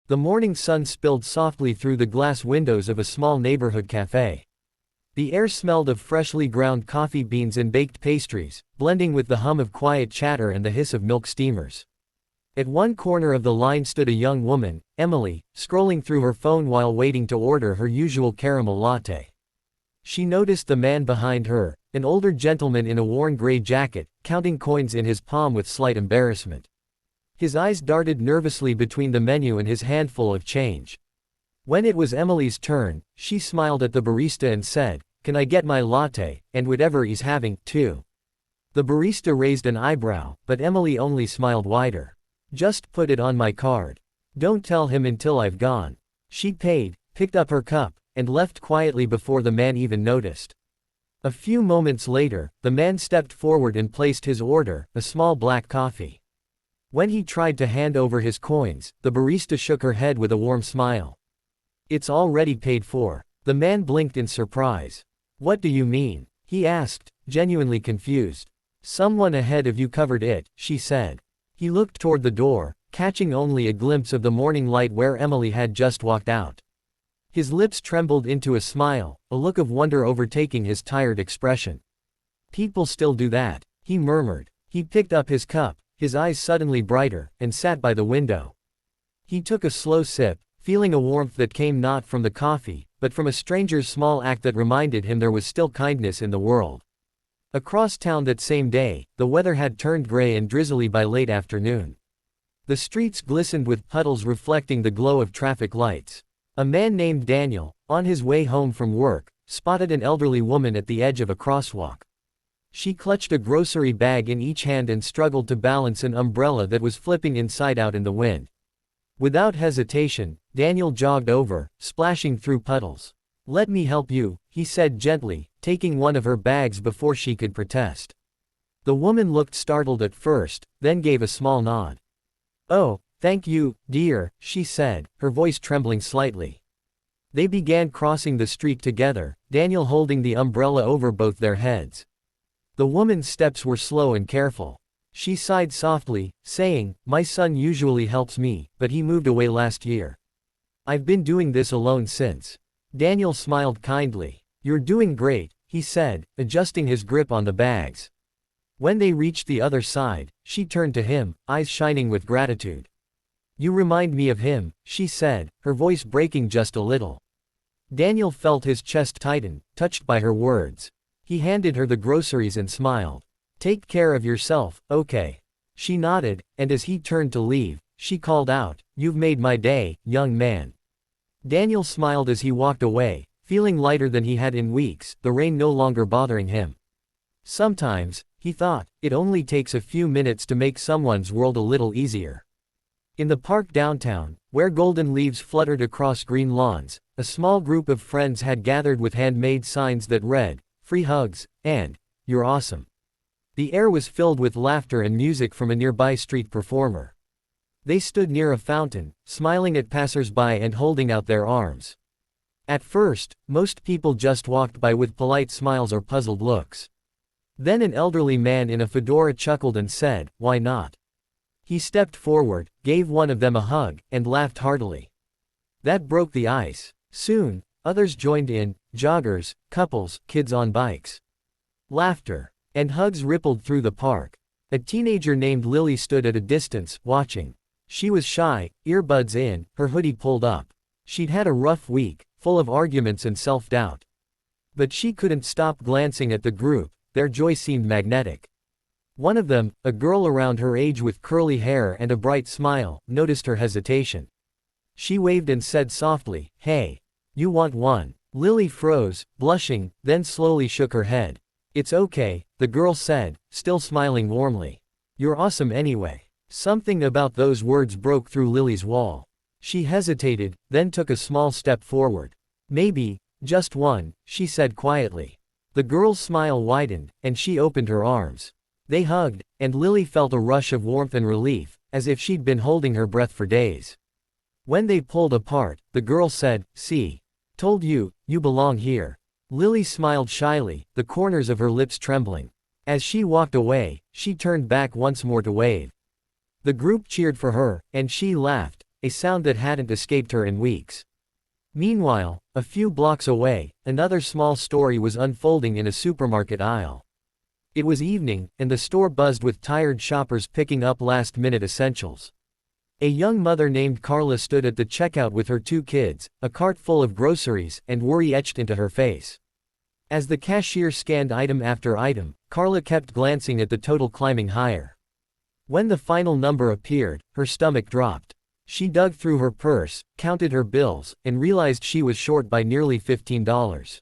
The morning sun spilled softly through the glass windows of a small neighborhood cafe. The air smelled of freshly ground coffee beans and baked pastries, blending with the hum of quiet chatter and the hiss of milk steamers. At one corner of the line stood a young woman, Emily, scrolling through her phone while waiting to order her usual caramel latte. She noticed the man behind her, an older gentleman in a worn gray jacket, counting coins in his palm with slight embarrassment. His eyes darted nervously between the menu and his handful of change. When it was Emily's turn, she smiled at the barista and said, "Can I get my latte, and whatever he's having, too?" The barista raised an eyebrow, but Emily only smiled wider. "Just put it on my card. Don't tell him until I've gone." She paid, picked up her cup, and left quietly before the man even noticed. A few moments later, the man stepped forward and placed his order, a small black coffee. When he tried to hand over his coins, the barista shook her head with a warm smile. "It's already paid for." The man blinked in surprise. "What do you mean?" he asked, genuinely confused. "Someone ahead of you covered it," she said. He looked toward the door, catching only a glimpse of the morning light where Emily had just walked out. His lips trembled into a smile, a look of wonder overtaking his tired expression. "People still do that," he murmured. He picked up his cup, his eyes suddenly brighter, and sat by the window. He took a slow sip, feeling a warmth that came not from the coffee, but from a stranger's small act that reminded him there was still kindness in the world. Across town that same day, the weather had turned gray and drizzly by late afternoon. The streets glistened with puddles reflecting the glow of traffic lights. A man named Daniel, on his way home from work, spotted an elderly woman at the edge of a crosswalk. She clutched a grocery bag in each hand and struggled to balance an umbrella that was flipping inside out in the wind. Without hesitation, Daniel jogged over, splashing through puddles. "Let me help you," he said gently, taking one of her bags before she could protest. The woman looked startled at first, then gave a small nod. "Oh, thank you, dear," she said, her voice trembling slightly. They began crossing the street together, Daniel holding the umbrella over both their heads. The woman's steps were slow and careful. She sighed softly, saying, "My son usually helps me, but he moved away last year. I've been doing this alone since." Daniel smiled kindly. "You're doing great," he said, adjusting his grip on the bags. When they reached the other side, she turned to him, eyes shining with gratitude. "You remind me of him," she said, her voice breaking just a little. Daniel felt his chest tighten, touched by her words. He handed her the groceries and smiled. "Take care of yourself, okay?" She nodded, and as he turned to leave, she called out, "You've made my day, young man." Daniel smiled as he walked away, feeling lighter than he had in weeks, the rain no longer bothering him. Sometimes, he thought, it only takes a few minutes to make someone's world a little easier. In the park downtown, where golden leaves fluttered across green lawns, a small group of friends had gathered with handmade signs that read, "Free hugs," and, "You're awesome." The air was filled with laughter and music from a nearby street performer. They stood near a fountain, smiling at passers-by and holding out their arms. At first, most people just walked by with polite smiles or puzzled looks. Then an elderly man in a fedora chuckled and said, "Why not?" He stepped forward, gave one of them a hug, and laughed heartily. That broke the ice. Soon, others joined in, joggers, couples, kids on bikes. Laughter and hugs rippled through the park. A teenager named Lily stood at a distance, watching. She was shy, earbuds in, her hoodie pulled up. She'd had a rough week, full of arguments and self-doubt. But she couldn't stop glancing at the group, their joy seemed magnetic. One of them, a girl around her age with curly hair and a bright smile, noticed her hesitation. She waved and said softly, "Hey. You want one?" Lily froze, blushing, then slowly shook her head. "It's okay," the girl said, still smiling warmly. "You're awesome anyway." Something about those words broke through Lily's wall. She hesitated, then took a small step forward. "Maybe, just one," she said quietly. The girl's smile widened, and she opened her arms. They hugged, and Lily felt a rush of warmth and relief, as if she'd been holding her breath for days. When they pulled apart, the girl said, "See. Told you, you belong here." Lily smiled shyly, the corners of her lips trembling. As she walked away, she turned back once more to wave. The group cheered for her, and she laughed, a sound that hadn't escaped her in weeks. Meanwhile, a few blocks away, another small story was unfolding in a supermarket aisle. It was evening, and the store buzzed with tired shoppers picking up last-minute essentials. A young mother named Carla stood at the checkout with her 2 kids, a cart full of groceries, and worry etched into her face. As the cashier scanned item after item, Carla kept glancing at the total climbing higher. When the final number appeared, her stomach dropped. She dug through her purse, counted her bills, and realized she was short by nearly $15.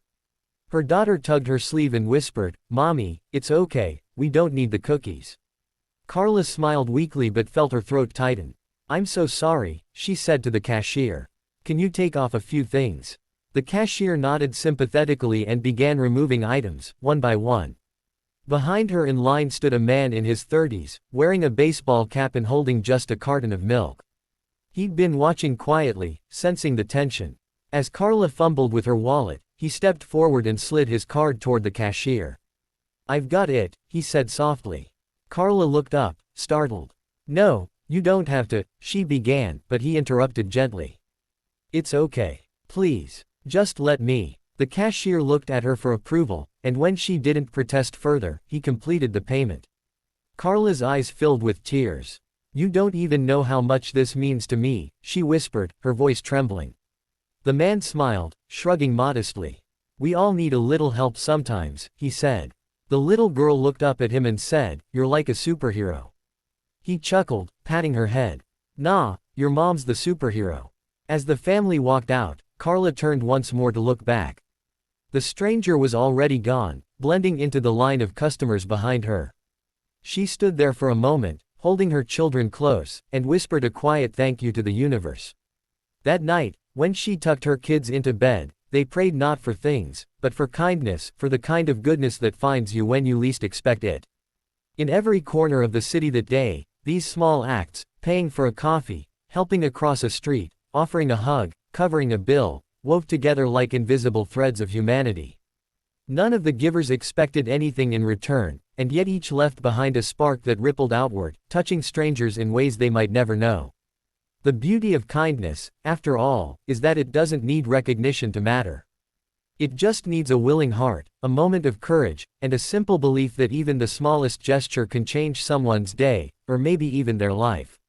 Her daughter tugged her sleeve and whispered, "Mommy, it's okay, we don't need the cookies." Carla smiled weakly but felt her throat tighten. "I'm so sorry," she said to the cashier. "Can you take off a few things?" The cashier nodded sympathetically and began removing items, one by one. Behind her in line stood a man in his 30s, wearing a baseball cap and holding just a carton of milk. He'd been watching quietly, sensing the tension. As Carla fumbled with her wallet, he stepped forward and slid his card toward the cashier. "I've got it," he said softly. Carla looked up, startled. "No, you don't have to," she began, but he interrupted gently. "It's okay. Please, just let me." The cashier looked at her for approval, and when she didn't protest further, he completed the payment. Carla's eyes filled with tears. "You don't even know how much this means to me," she whispered, her voice trembling. The man smiled, shrugging modestly. "We all need a little help sometimes," he said. The little girl looked up at him and said, "You're like a superhero." He chuckled, patting her head. "Nah, your mom's the superhero." As the family walked out, Carla turned once more to look back. The stranger was already gone, blending into the line of customers behind her. She stood there for a moment, holding her children close, and whispered a quiet thank you to the universe. That night, when she tucked her kids into bed, they prayed not for things, but for kindness, for the kind of goodness that finds you when you least expect it. In every corner of the city that day, these small acts, paying for a coffee, helping across a street, offering a hug, covering a bill, wove together like invisible threads of humanity. None of the givers expected anything in return, and yet each left behind a spark that rippled outward, touching strangers in ways they might never know. The beauty of kindness, after all, is that it doesn't need recognition to matter. It just needs a willing heart, a moment of courage, and a simple belief that even the smallest gesture can change someone's day, or maybe even their life.